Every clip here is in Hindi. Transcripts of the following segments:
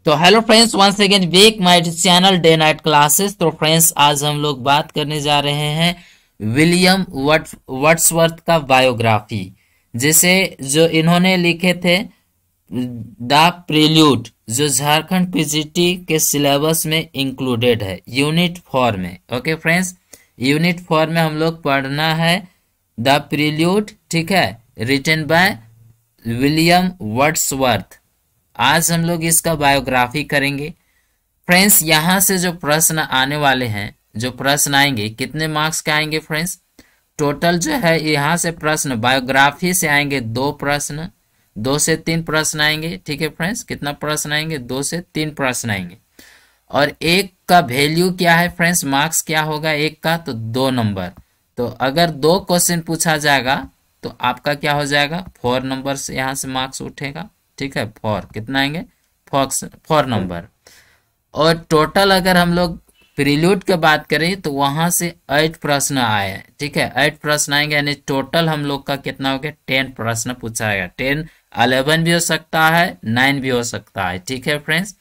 तो हेलो फ्रेंड्स, वंस अगेन वेक my channel day night classes. तो फ्रेंड्स, आज हम लोग बात करने जा रहे हैं विलियम वर्ड्सवर्थ का बायोग्राफी। जैसे जो इन्होंने लिखे थे द प्रिल्यूड, जो झारखंड पीजीटी के सिलेबस में इंक्लूडेड है यूनिट 4 में। ओके फ्रेंड्स, यूनिट 4 में हम लोग पढ़ना है द प्रिल्यूड, ठीक है, रिटन बाय विलियम वर्ड्सवर्थ। आज हम लोग इसका बायोग्राफी करेंगे। फ्रेंड्स, यहाँ से जो प्रश्न आने वाले हैं, जो प्रश्न आएंगे, कितने मार्क्स के आएंगे फ्रेंड्स? टोटल जो है यहाँ से प्रश्न बायोग्राफी से आएंगे 2 प्रश्न, 2 से 3 प्रश्न आएंगे। ठीक है फ्रेंड्स, कितना प्रश्न आएंगे? 2 से 3 प्रश्न आएंगे। और एक का वैल्यू क्या है फ्रेंड्स? मार्क्स क्या होगा एक का? तो 2 नंबर। तो अगर 2 क्वेश्चन पूछा जाएगा तो आपका क्या हो जाएगा? 4 नंबर से यहाँ से मार्क्स उठेगा। ठीक है, 4 कितना आएंगे? 4 नंबर। और टोटल अगर हम लोग प्रील्यूड की बात करें तो वहां से 8 प्रश्न आए हैं। ठीक है, 8 प्रश्न आएंगे, यानी टोटल हम लोग का कितना हो गया? 10 प्रश्न पूछा गया। 10, 11 भी हो सकता है, 9 भी हो सकता है। ठीक है फ्रेंड्स,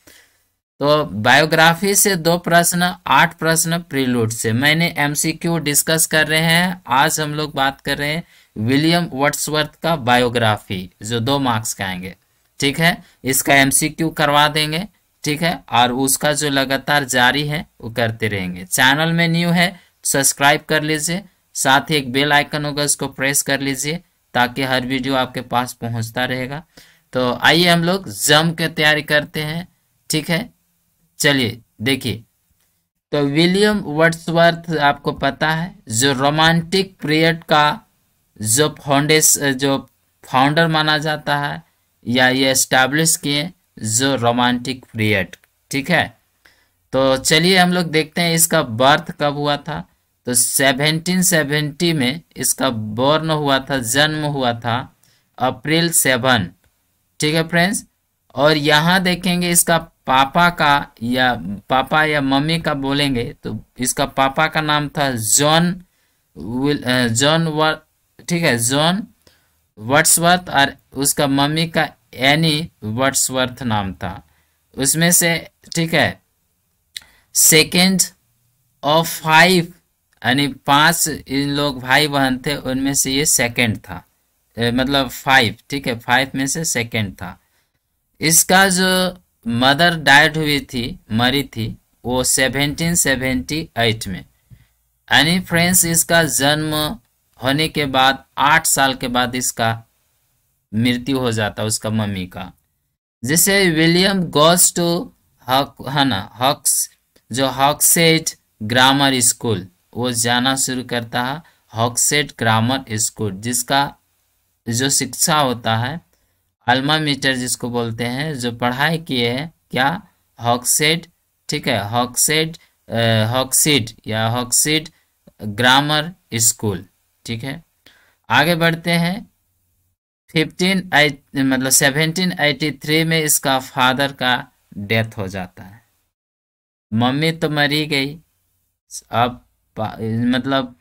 तो बायोग्राफी से 2 प्रश्न, 8 प्रश्न प्रील्यूड से। मैंने एमसीक्यू डिस्कस कर रहे हैं। आज हम लोग बात कर रहे हैं विलियम वर्ड्सवर्थ का बायोग्राफी, जो 2 मार्क्स का आएंगे। ठीक है, इसका एमसीक्यू करवा देंगे। ठीक है, और उसका जो लगातार जारी है वो करते रहेंगे। चैनल में न्यू है, सब्सक्राइब कर लीजिए, साथ ही एक बेल आइकन होगा, उसको प्रेस कर लीजिए ताकि हर वीडियो आपके पास पहुंचता रहेगा। तो आइए हम लोग जम के तैयारी करते हैं। ठीक है, चलिए देखिए। तो विलियम वर्ड्सवर्थ आपको पता है, जो रोमांटिक पीरियड का जो फाउंडर माना जाता है, या ये एस्टैब्लिश किए जो रोमांटिक पीरियड। ठीक है, तो चलिए हम लोग देखते हैं इसका बर्थ कब हुआ था। तो 1770 में इसका बॉर्न हुआ था, जन्म हुआ था अप्रैल 7। ठीक है फ्रेंड्स, और यहाँ देखेंगे इसका पापा का, या पापा या मम्मी का बोलेंगे तो इसका पापा का नाम था ठीक है, जॉन वर्ड्सवर्थ, और उसका मम्मी का एनी वर्ड्सवर्थ नाम था। उसमें से ठीक है, सेकेंड ऑफ 5, यानी 5 इन लोग भाई बहन थे, उनमें से ये सेकेंड था। मतलब 5, ठीक है, 5 में से सेकेंड था। इसका जो मदर डाइड हुई थी, मरी थी, वो 1778 में। यानी फ्रेंड्स, इसका जन्म होने के बाद 8 साल के बाद इसका मृत्यु हो जाता उसका मम्मी का। जैसे विलियम गोस टू हक्स, जो हॉक्सेट ग्रामर स्कूल, वो जाना शुरू करता है। हॉक्सेट ग्रामर स्कूल, जिसका जो शिक्षा होता है, अल्मा मीटर जिसको बोलते हैं, जो पढ़ाई किए है क्या? हॉक्सेट। ठीक है, हॉक्सीड या हॉक्सीड ग्रामर स्कूल। ठीक है, आगे बढ़ते हैं। 1783 में इसका फादर का डेथ हो जाता है। मम्मी तो मरी गई, अब मतलब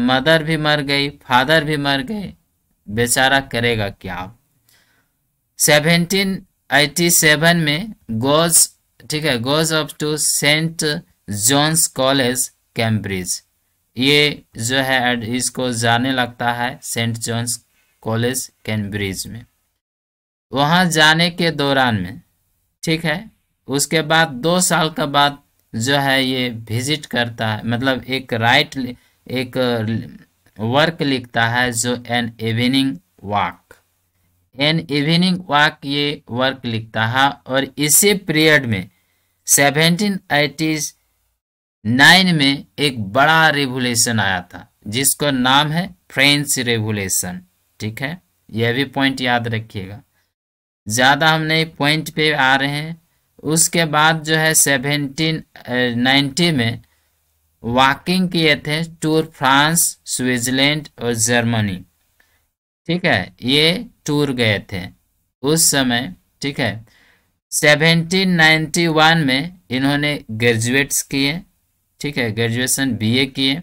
मदर भी मर गई, फादर भी मर गए, बेचारा करेगा क्या? 1787 में goes up to St John's College Cambridge. ये जो है इसको जाने लगता है सेंट जॉन्स कॉलेज कैम्ब्रिज में। वहाँ जाने के दौरान में, ठीक है, उसके बाद 2 साल का बाद जो है ये विजिट करता है, मतलब एक वर्क लिखता है, जो एन इवनिंग वॉक ये वर्क लिखता है। और इसी पीरियड में 1789 में एक बड़ा रेवोल्यूशन आया था, जिसको नाम है फ्रेंच रेवोल्यूशन। ठीक है, यह भी पॉइंट याद रखिएगा, ज़्यादा हम नहीं पॉइंट पे आ रहे हैं। उसके बाद जो है 1790 में वॉकिंग किए थे टूर फ्रांस, स्विट्जरलैंड और जर्मनी। ठीक है, ये टूर गए थे उस समय। ठीक है, 1791 में इन्होंने ग्रेजुएट्स किए। ठीक है, ग्रेजुएशन बीए किए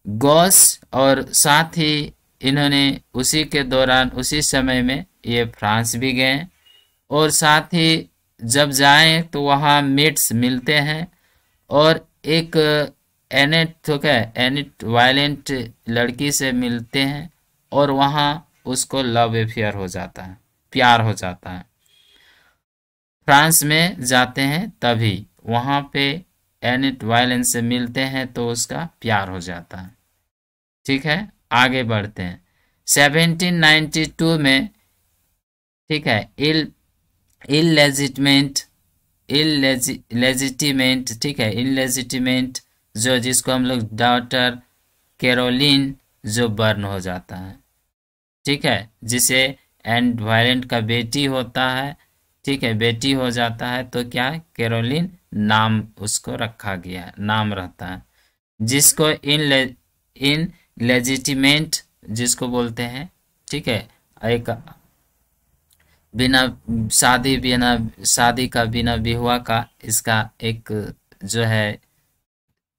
गॉस, और साथ ही इन्होंने उसी के दौरान, उसी समय में ये फ्रांस भी गए, और साथ ही जब जाएं तो वहाँ मेट्स मिलते हैं और एक एनेट तो क्या एनिट वायलेंट लड़की से मिलते हैं और वहाँ उसको लव अफेयर हो जाता है, प्यार हो जाता है। फ्रांस में जाते हैं तभी वहाँ पे एनिट वायलेंट से मिलते हैं तो उसका प्यार हो जाता है। ठीक है, आगे बढ़ते हैं। 1792 में, ठीक है, इलेजिटमेंट इलेजिटिमेंट, ठीक है, इलेजिटिमेंट जो जिसको हम लोग डॉटर कैरोलिन जो बर्न हो जाता है, ठीक है, जिसे एंड वायलेंट का बेटी होता है, ठीक है, बेटी हो जाता है तो क्या कैरोलिन नाम उसको रखा गया, नाम रहता है, जिसको इन लेजिटिमेंट जिसको बोलते हैं, ठीक है, एक बिना शादी का बिना विवाह का इसका एक जो है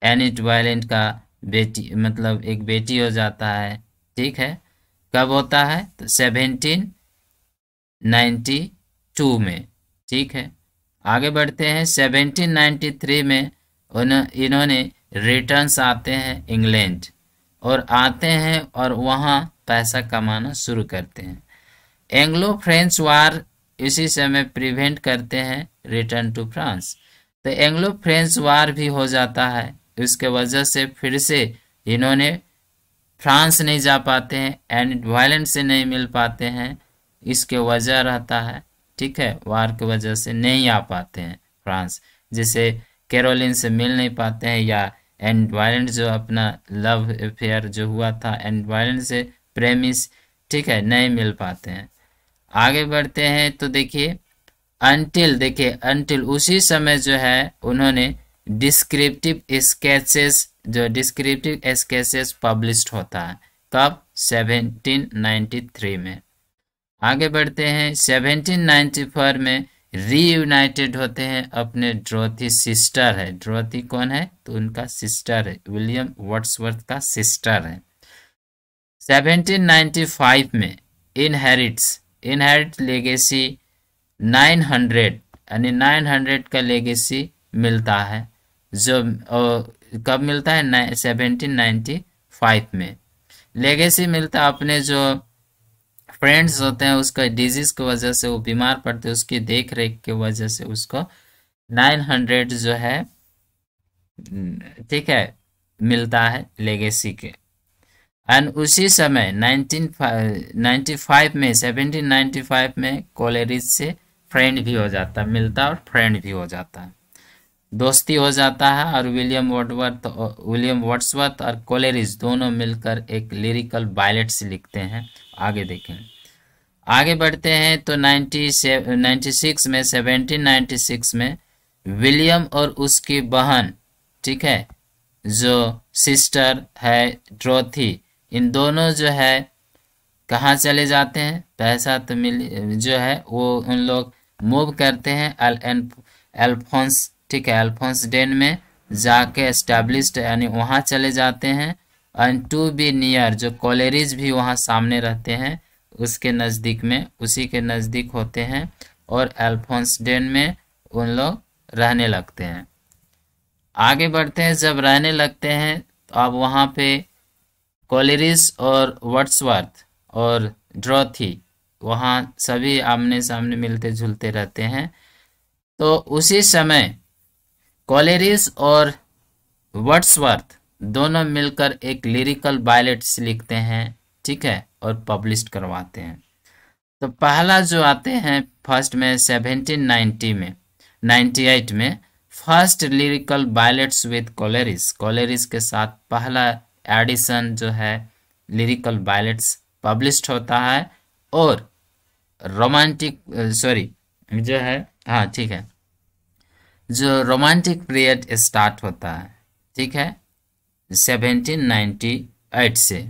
एनिट वायलेंट का बेटी मतलब एक बेटी हो जाता है। ठीक है, कब होता है तो 1792 में। ठीक है, आगे बढ़ते हैं। 1793 में इन्होंने रिटर्न्स आते हैं इंग्लैंड और आते हैं और वहाँ पैसा कमाना शुरू करते हैं। एंग्लो फ्रेंच वार इसी समय प्रिवेंट करते हैं रिटर्न टू फ्रांस। तो एंग्लो फ्रेंच वार भी हो जाता है, इसके वजह से फिर से इन्होंने फ्रांस नहीं जा पाते हैं, एंड वायलेंट से नहीं मिल पाते हैं, इसके वजह रहता है। ठीक है, वार की वजह से नहीं आ पाते हैं फ्रांस, जिसे कैरोलिन से मिल नहीं पाते हैं या एंड वायलेंट जो अपना लव अफेयर जो हुआ था एंड वायलेंट से प्रेमिस, ठीक है, नहीं मिल पाते हैं। आगे बढ़ते हैं तो देखिए अंटिल उसी समय जो है उन्होंने डिस्क्रिप्टिव स्केचेस पब्लिश्ड होता है। कब? 1793 में। आगे बढ़ते हैं। 1794 में रीयूनाइटेड होते हैं अपने ड्रोथी सिस्टर है। ड्रोथी कौन है? तो उनका सिस्टर है, विलियम वर्ड्सवर्थ का सिस्टर है। 1795 में इनहेरिट लेगेसी 900 यानी 900 का लेगेसी मिलता है, जो कब मिलता है? 1795 में लेगेसी मिलता अपने जो फ्रेंड्स होते हैं उसका डिजीज की वजह से वो बीमार पड़ते हैं, उसकी देख रेख की वजह से उसको 900 जो है, ठीक है, मिलता है लेगेसी के। एंड उसी समय 1795 में कोलेरिज से फ्रेंड भी हो जाता है, मिलता और फ्रेंड भी हो जाता है, दोस्ती हो जाता है। और विलियम वर्ड्सवर्थ और कोलेरिज दोनों मिलकर एक लिरिकल बायलेट्स लिखते हैं। आगे देखें, आगे बढ़ते हैं तो 1796 में विलियम और उसकी बहन, ठीक है, जो सिस्टर है ड्रोथी, इन दोनों जो है कहाँ चले जाते हैं? पैसा तो मिल जो है वो उन लोग मूव करते हैं अल्फोंस, ठीक है, अल्फोंस डेन में जाके एस्टेब्लिश्ड यानी वहाँ चले जाते हैं। एंड टू बी नियर, जो कोलेरिज भी वहाँ सामने रहते हैं उसके नज़दीक में, उसी के नज़दीक होते हैं और अल्फोंस डेन में उन लोग रहने लगते हैं। आगे बढ़ते हैं, जब रहने लगते हैं तो अब वहाँ पे कोलेरिज और वर्ड्सवर्थ और ड्रोथी वहाँ सभी आमने सामने मिलते जुलते रहते हैं। तो उसी समय कोलेरिज और वर्ड्सवर्थ दोनों मिलकर एक लिरिकल बायलेट्स लिखते हैं, ठीक है, और पब्लिश करवाते हैं। तो पहला जो आते हैं फर्स्ट में 1798 में फर्स्ट लिरिकल बायलेट्स विद कोलेरिज के साथ पहला एडिशन जो है लिरिकल बायलेट्स पब्लिश्ड होता है। और रोमांटिक जो है, हाँ ठीक है, जो रोमांटिक पीरियड स्टार्ट होता है, ठीक है, 1798 से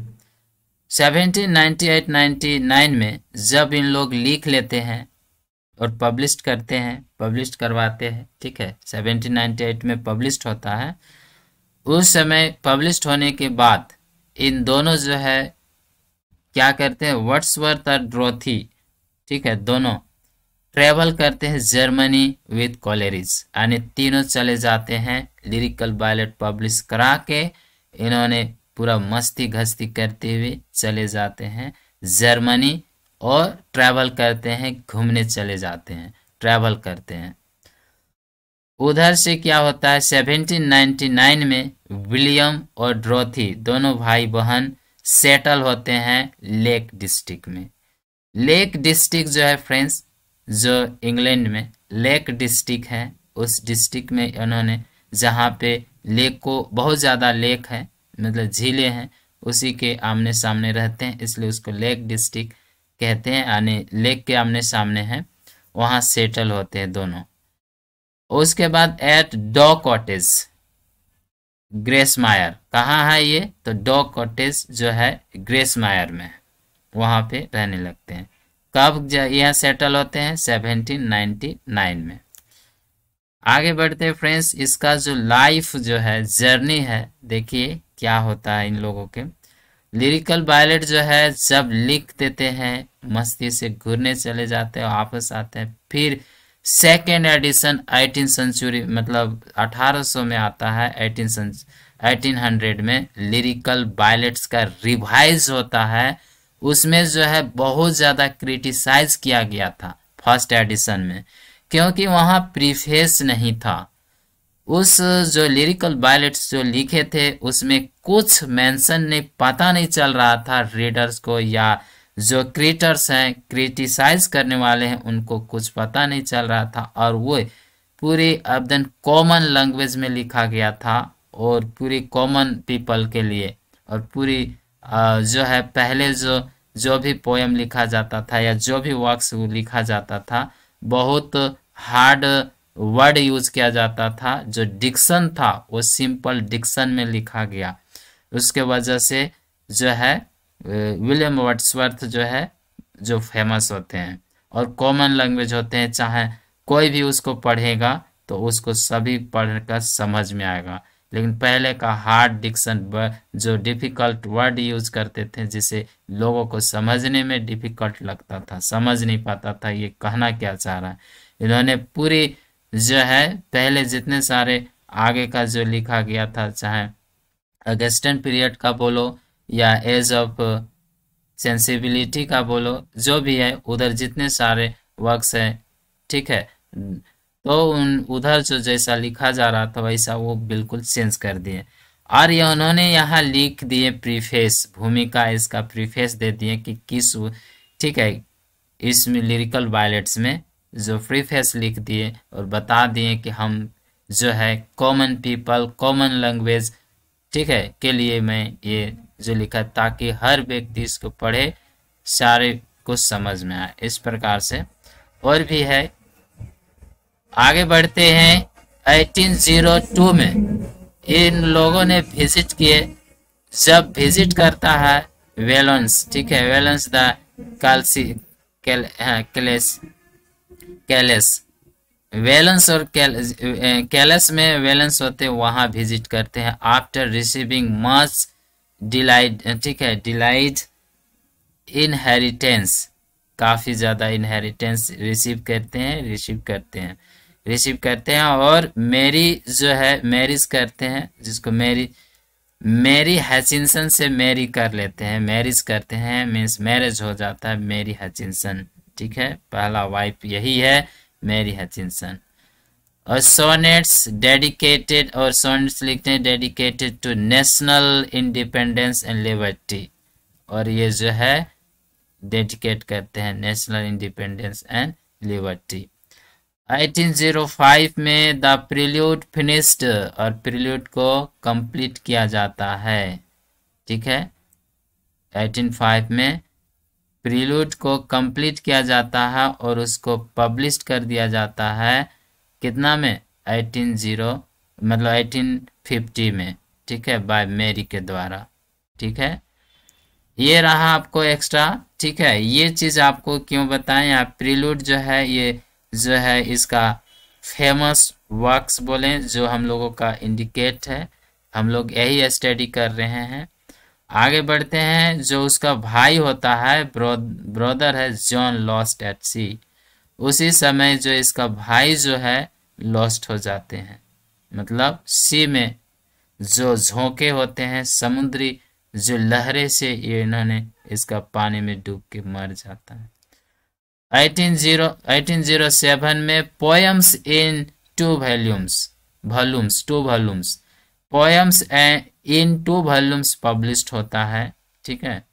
1798-99 में जब इन लोग लिख लेते हैं और पब्लिश करते हैं, पब्लिश करवाते हैं, ठीक है, 1798 में पब्लिश होता है। उस समय पब्लिश होने के बाद इन दोनों जो है क्या करते हैं, वर्ड्सवर्थ और ड्रोथी, ठीक है, दोनों ट्रेवल करते हैं जर्मनी विद कॉलेरिज, यानी तीनों चले जाते हैं लिरिकल बायलेट पब्लिश करा के, इन्होंने पूरा मस्ती घस्ती करते हुए चले जाते हैं जर्मनी, और ट्रैवल करते हैं, घूमने चले जाते हैं, ट्रैवल करते हैं। उधर से क्या होता है 1799 में विलियम और ड्रोथी दोनों भाई बहन सेटल होते हैं लेक डिस्ट्रिक्ट में। लेक डिस्ट्रिक्ट जो है फ्रेंड्स, जो इंग्लैंड में लेक डिस्ट्रिक्ट है, उस डिस्ट्रिक्ट में उन्होंने, जहाँ पे लेक को बहुत ज़्यादा लेक है, मतलब झीलें हैं, उसी के आमने सामने रहते हैं, इसलिए उसको लेक डिस्ट्रिक्ट कहते हैं, यानी लेक के आमने सामने है, वहाँ सेटल होते हैं दोनों। उसके बाद एट डॉ कॉटेज ग्रेसमायर, कहाँ है ये, तो डॉ कॉटेज जो है ग्रेसमायर में, वहाँ पे रहने लगते हैं। कब यहाँ सेटल होते हैं 1799 में। आगे बढ़ते हैं फ्रेंड्स, इसका जो लाइफ जो है जर्नी है, देखिए क्या होता है इन लोगों के। लिरिकल बायलेट जो है जब लिख देते हैं, मस्ती से घूरने चले जाते हैं, वापस आते हैं, फिर सेकेंड एडिशन 18 सेंचुरी मतलब 1800 में आता है, 1800 में लिरिकल बायलेट्स का रिवाइज होता है। उसमें जो है बहुत ज़्यादा क्रिटिसाइज किया गया था फर्स्ट एडिशन में, क्योंकि वहाँ प्रीफेस नहीं था। उस जो लिरिकल बायलेट्स जो लिखे थे उसमें कुछ मेंशन नहीं, पता नहीं चल रहा था रीडर्स को, या जो क्रिएटर्स हैं, क्रिटिसाइज करने वाले हैं, उनको कुछ पता नहीं चल रहा था, और वो पूरी एकदम कॉमन लैंग्वेज में लिखा गया था, और पूरी कॉमन पीपल के लिए, और पूरी जो है पहले जो भी पोएम लिखा जाता था या जो भी वर्क्स लिखा जाता था, बहुत हार्ड वर्ड यूज किया जाता था। जो डिक्शन था वो सिंपल डिक्शन में लिखा गया, उसके वजह से जो है विलियम वर्ड्सवर्थ जो है जो फेमस होते हैं, और कॉमन लैंग्वेज होते हैं, चाहे कोई भी उसको पढ़ेगा तो उसको सभी पढ़कर समझ में आएगा। लेकिन पहले का हार्ड डिक्शन, जो डिफिकल्ट वर्ड यूज करते थे, जिसे लोगों को समझने में डिफिकल्ट लगता था, समझ नहीं पाता था ये कहना क्या चाह रहा है। इन्होंने पूरी जो है पहले जितने सारे आगे का जो लिखा गया था, चाहे अगस्टन पीरियड का बोलो या एज ऑफ सेंसिबिलिटी का बोलो, जो भी है, उधर जितने सारे वर्क्स हैं, ठीक है, तो उधर जो जैसा लिखा जा रहा था वैसा वो बिल्कुल चेंज कर दिए। और ये उन्होंने यहाँ लिख दिए प्रीफेस, भूमिका इसका प्रीफेस दे दिए कि किस, ठीक है, इसमें लिरिकल बायलेट्स में जो प्रीफेस लिख दिए और बता दिए कि हम जो है कॉमन पीपल, कॉमन लैंग्वेज, ठीक है, के लिए मैं ये जो लिखा, ताकि हर व्यक्ति इसको पढ़े, सारे को समझ में आए, इस प्रकार से। और भी है, आगे बढ़ते हैं 1802 में इन लोगों ने विजिट किए। जब विजिट करता है वेलेंस, ठीक है, वेलेंस द कैलेस, वेलेंस और कैलेस में वेलेंस होते, वहां विजिट करते हैं। आफ्टर रिसीविंग मच डिलाइट, ठीक है, डिलाइट इनहेरिटेंस, काफी ज्यादा इनहेरिटेंस रिसीव करते हैं, और मेरी जो है मैरिज करते हैं, जिसको मेरी हचिंसन से मैरी कर लेते हैं, मैरिज करते हैं, मीन्स मैरिज हो जाता है मेरी हचिंसन, ठीक है, पहला वाइफ यही है मैरी हचिंसन। और सोनेट्स डेडिकेटेड, और सोनेट्स लिखते हैं dedicated to national independence and liberty, और ये जो है डेडिकेट करते हैं नेशनल इंडिपेंडेंस एंड लिबर्टी। 1805 में द प्रिल्यूड फिनिश्ड, और प्रिल्यूड को कंप्लीट किया जाता है, ठीक है, 1805 में प्रिल्यूड को कंप्लीट किया जाता है और उसको पब्लिश कर दिया जाता है, कितना में 1850 में, ठीक है, बाय मेरी के द्वारा, ठीक है। ये रहा आपको एक्स्ट्रा, ठीक है, ये चीज आपको क्यों बताएं, यहाँ प्रिल्यूड जो है ये जो है इसका फेमस वर्क्स बोले जो हम लोगों का इंडिकेट है, हम लोग यही स्टडी कर रहे हैं। आगे बढ़ते हैं, जो उसका भाई होता है, ब्रदर है जॉन लॉस्ट एट सी, उसी समय जो इसका भाई जो है लॉस्ट हो जाते हैं। मतलब सी में जो झोंके होते हैं, समुद्री जो लहरें से ये इन्होंने इसका पानी में डूब के मर जाता है। 1807 में poems in two volumes poems in two volumes published होता है। ठीक है,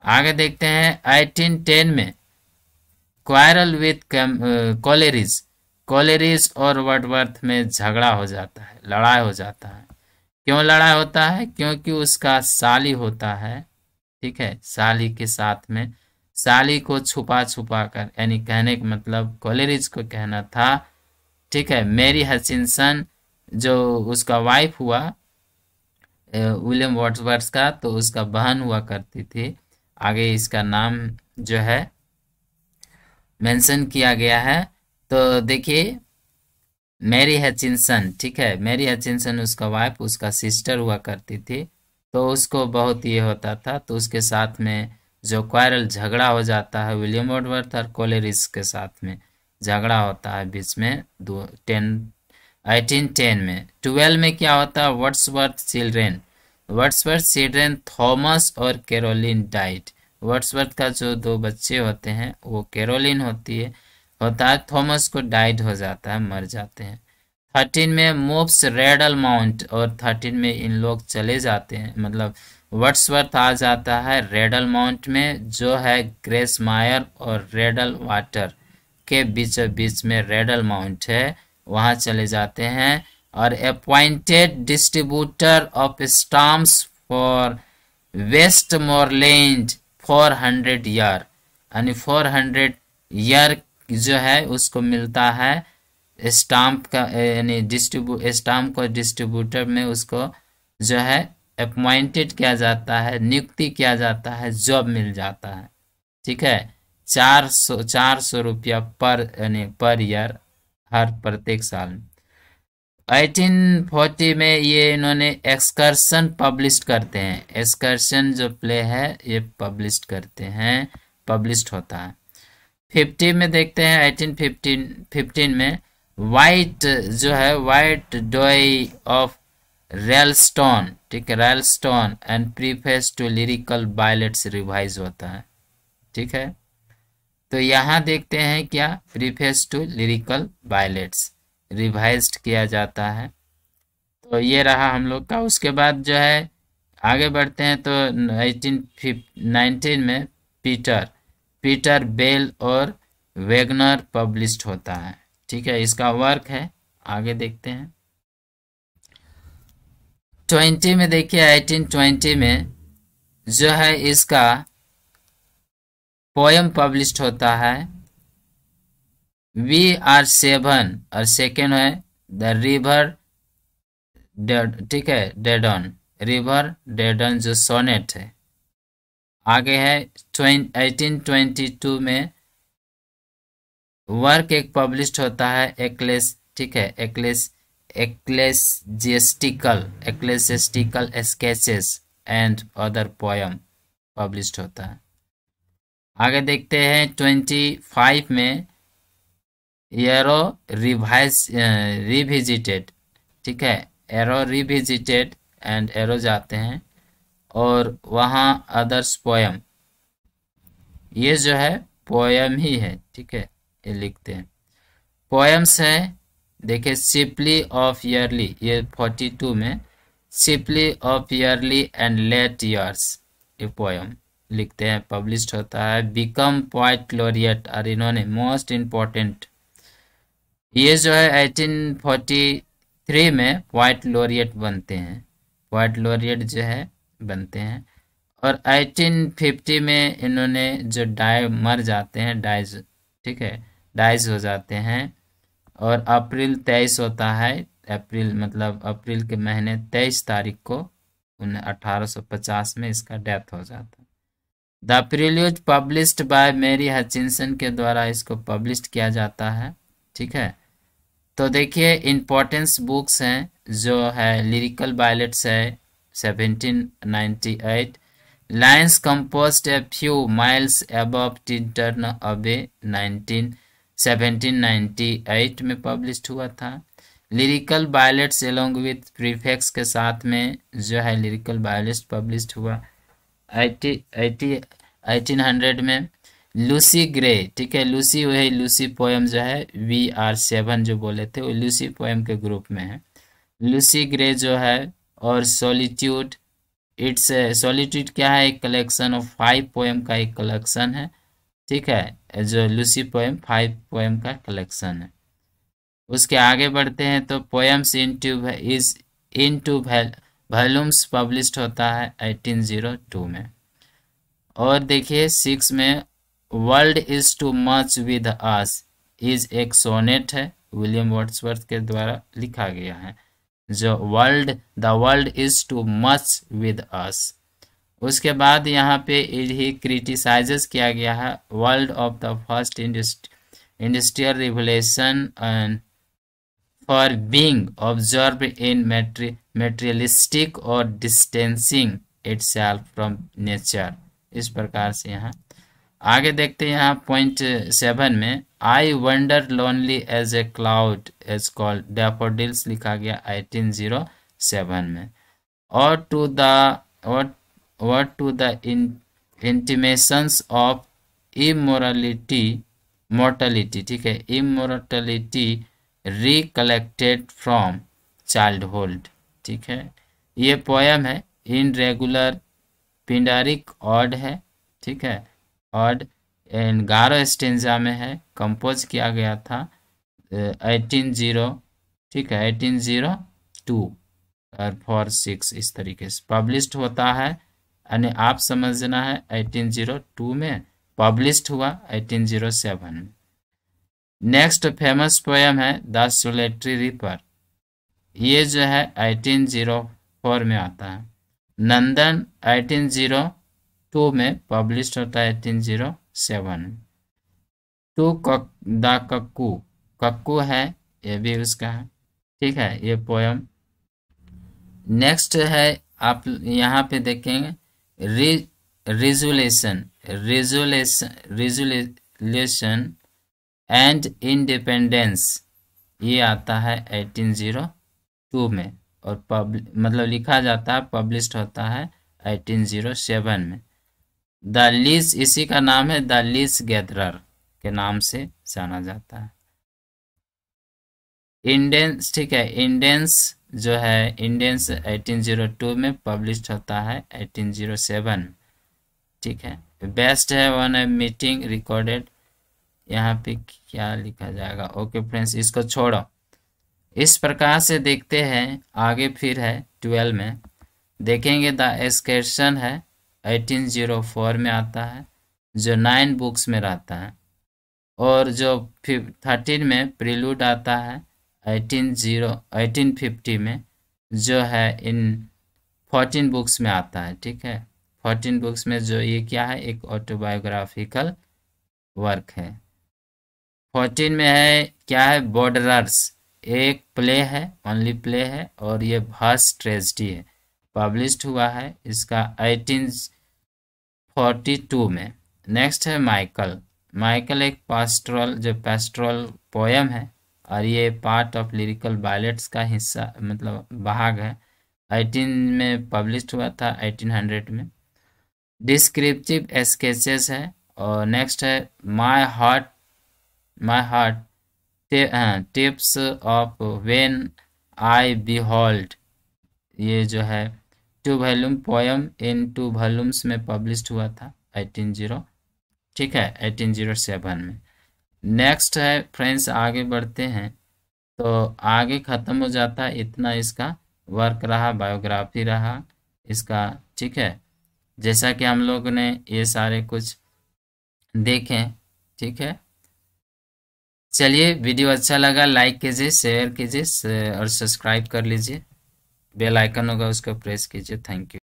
आगे देखते हैं 1810 में क्वारल विथ कॉलेरिज और वर्डवर्थ में झगड़ा हो जाता है, लड़ाई हो जाता है। क्यों लड़ाई होता है? क्योंकि उसका साली होता है, ठीक है, साली के साथ में, साली को छुपा छुपा कर, यानी कहने का मतलब कॉलेरिज को कहना था, ठीक है, मैरी हचिंसन जो उसका वाइफ हुआ विलियम वर्ड्सवर्थ का, तो उसका बहन हुआ करती थी। आगे इसका नाम जो है मेंशन किया गया है। तो देखिए मैरी हचिंसन, ठीक है, मैरी हचिंसन उसका वाइफ, उसका सिस्टर हुआ करती थी। तो उसको बहुत ये होता था, तो उसके साथ में जो क्वारल झगड़ा हो जाता है विलियम वर्ड्सवर्थ और कॉलेरिज के साथ में झगड़ा होता है बीच में 1810 में। 12 में क्या होता है? वर्ड्सवर्थ चिल्ड्रेन थॉमस और कैरोलिन डाइड। वर्ड्सवर्थ का जो दो बच्चे होते हैं वो कैरोलिन होता है, थॉमस को डाइड हो जाता है, मर जाते हैं। 13 में मूव्स रेडल माउंट, और 13 में इन लोग चले जाते हैं, मतलब वर्ड्सवर्थ आ जाता है रेडल माउंट में, जो है ग्रेस मायर और रेडल वाटर के बीच में रेडल माउंट है, वहां चले जाते हैं। और appointed distributor of stamps for Westmorland 400 year, यानी 400 ईयर जो है उसको मिलता है स्टाम्प का, यानी स्टाम्प को डिस्ट्रीब्यूटर में उसको जो है अपॉइंटेड किया जाता है, नियुक्ति किया जाता है, जॉब मिल जाता है। ठीक है, 400 रुपया पर ईयर, हर प्रत्येक साल। 1840 में ये इन्होंने एक्सकर्शन पब्लिश करते हैं, एक्सकर्शन जो प्ले है ये पब्लिश होता है। 50 में देखते हैं 1815 में वाइट जो है वाइट डॉय ऑफ रेलस्टोन, ठीक है, Rylstone and preface to lyrical ballads revise होता है। ठीक है, तो यहाँ देखते हैं क्या preface to lyrical ballads revised किया जाता है। तो ये रहा हम लोग का। उसके बाद जो है आगे बढ़ते हैं तो 1819 में पीटर बेल और वेगनर पब्लिश्ड होता है। ठीक है, इसका वर्क है, आगे देखते हैं। 20 में देखिए 1820 में जो है इसका पोएम पब्लिश्ड होता है, वी आर सेवन, और सेकेंड है द रिवर, ठीक है, डेडन, रिवर डेडन जो सोनेट है। आगे है 1822 में वर्क एक पब्लिश्ड होता है एक्लेस, ठीक है, ecclesiastical sketches and other poem published होता है। आगे देखते हैं 25 में एरो रिविजिटेड, ठीक है, एरो रिविजिटेड एंड एरो जाते हैं, और वहाँ अदर्स पोएम, ये जो है पोएम ही है, ठीक है, ये लिखते हैं। पोएम्स है देखिए सिंपली ऑफ ईयरली, ये 42 में simply of yearly and let years, ये पोएम लिखते हैं, पब्लिश्ड होता है। बिकम पोएट लॉरिएट, और इन्होंने मोस्ट इम्पोर्टेंट, ये जो है 1843 में पोएट लॉरिएट बनते हैं, पोएट लॉरिएट जो है बनते हैं। और 1850 में इन्होंने जो मर जाते हैं, डाइज, ठीक है, डाइज हो जाते हैं। और अप्रैल 23 होता है, अप्रैल मतलब अप्रैल के महीने 23 तारीख को 1850 में इसका डेथ हो जाता है। The prelude published by Mary Hutchinson के द्वारा इसको पब्लिश किया जाता है। ठीक है, तो देखिए इम्पोर्टेंस बुक्स हैं जो है लिरिकल बायलेट्स है 1798, lines composed a few miles above Tintern अबे 19 1798 में पब्लिश हुआ था। लिरिकल बायलेट्स एलोंग विथ प्रीफेक्स के साथ में जो है लिरिकल बायलेट्स पब्लिश हुआ 1800 में। लूसी ग्रे, ठीक है, लूसी वही लूसी पोएम जो है VR7 जो बोले थे वो लूसी पोएम के ग्रुप में है। लूसी ग्रे जो है और सॉलिट्यूड, इट्स सॉलिट्यूड क्या है, एक कलेक्शन ऑफ 5 पोएम का एक कलेक्शन है, ठीक है, जो लूसी पोएम 5 पोएम का कलेक्शन है। उसके आगे बढ़ते हैं तो पोएम्स इनटू वॉल्यूम्स पब्लिश्ड होता है 1802 में। और देखिए 6 में world is too much with us is एक सोनेट है, विलियम वर्ड्सवर्थ के द्वारा लिखा गया है, जो the world is too much with us. उसके बाद यहाँ पे ही क्रिटिसाइजेस किया गया है world of the first industrial revolution and for being observe in materialistic और डिस्टेंसिंग इटसेल्फ फ्रॉम नेचर। इस प्रकार से यहाँ आगे देखते हैं। यहाँ .7 में I wonder lonely as a cloud as called daffodils लिखा गया 1807 में। और to the intimations of mortality, ठीक है, इमोर्टलिटी रिकलेक्टेड फ्रॉम चाइल्डहुड, ठीक है। ये पोएम है इन रेगुलर पिंडारिक ऑड है, ठीक है, ऑड 11 स्टेंजा में है, कंपोज किया गया था 1802 और 46 इस तरीके से पब्लिश्ड होता है। यानी आप समझना है 1802 में पब्लिश्ड हुआ 1807 में। नेक्स्ट फेमस पोएम है द सोलिटरी रीपर, ये जो है 1804 में आता है। नंदन 1802 में पब्लिश्ड होता है 1807। कक्कू है, ये भी उसका है, ठीक है, ये पोएम। नेक्स्ट है आप यहाँ पे देखेंगे रिजोल्यूशन एंड इंडिपेंडेंस, ये आता है 1802 में और मतलब लिखा जाता है, पब्लिश्ड होता है 1807 में। द लीज, इसी का नाम है द लीज गैदरर के नाम से जाना जाता है। इंडेंस, ठीक है, इंडेंस जो है इंडेंस 1802 में पब्लिश्ड होता है 1807, ठीक है। बेस्ट है वन है मीटिंग रिकॉर्डेड, यहाँ पे क्या लिखा जाएगा, ओके फ्रेंड्स इसको छोड़ो। इस प्रकार से देखते हैं आगे। फिर है 12 में देखेंगे द एक्सकर्शन है 1804 में आता है, जो 9 बुक्स में रहता है। और जो 13 में प्रिलूड आता है 1850 में, जो है इन 14 बुक्स में आता है, ठीक है, 14 बुक्स में, जो ये क्या है, एक ऑटोबायोग्राफिकल वर्क है। 14 में है क्या है, बॉर्डरर्स, एक प्ले है, ओनली प्ले है, और ये भास्ट ट्रेजेडी है, पब्लिश्ड हुआ है इसका 1842 में। नेक्स्ट है माइकल एक पेस्ट्रल पोएम है और ये पार्ट ऑफ लिरिकल बायलेट्स का हिस्सा, मतलब भाग है। 18 में पब्लिश्ड हुआ था 1800 में। डिस्क्रिप्टिव स्केचेस है। और नेक्स्ट है my heart tips of when I behold, ये जो है 2 वॉल्यूम पोएम इन 2 वॉल्यूम्स में पब्लिश्ड हुआ था 1807 में। नेक्स्ट है फ्रेंड्स, आगे बढ़ते हैं तो आगे ख़त्म हो जाता है, इतना इसका वर्क रहा, बायोग्राफी रहा इसका, ठीक है। जैसा कि हम लोग ने ये सारे कुछ देखें, ठीक है। चलिए, वीडियो अच्छा लगा लाइक कीजिए, शेयर कीजिए और सब्सक्राइब कर लीजिए, बेल आइकन होगा उसको प्रेस कीजिए। Thank you.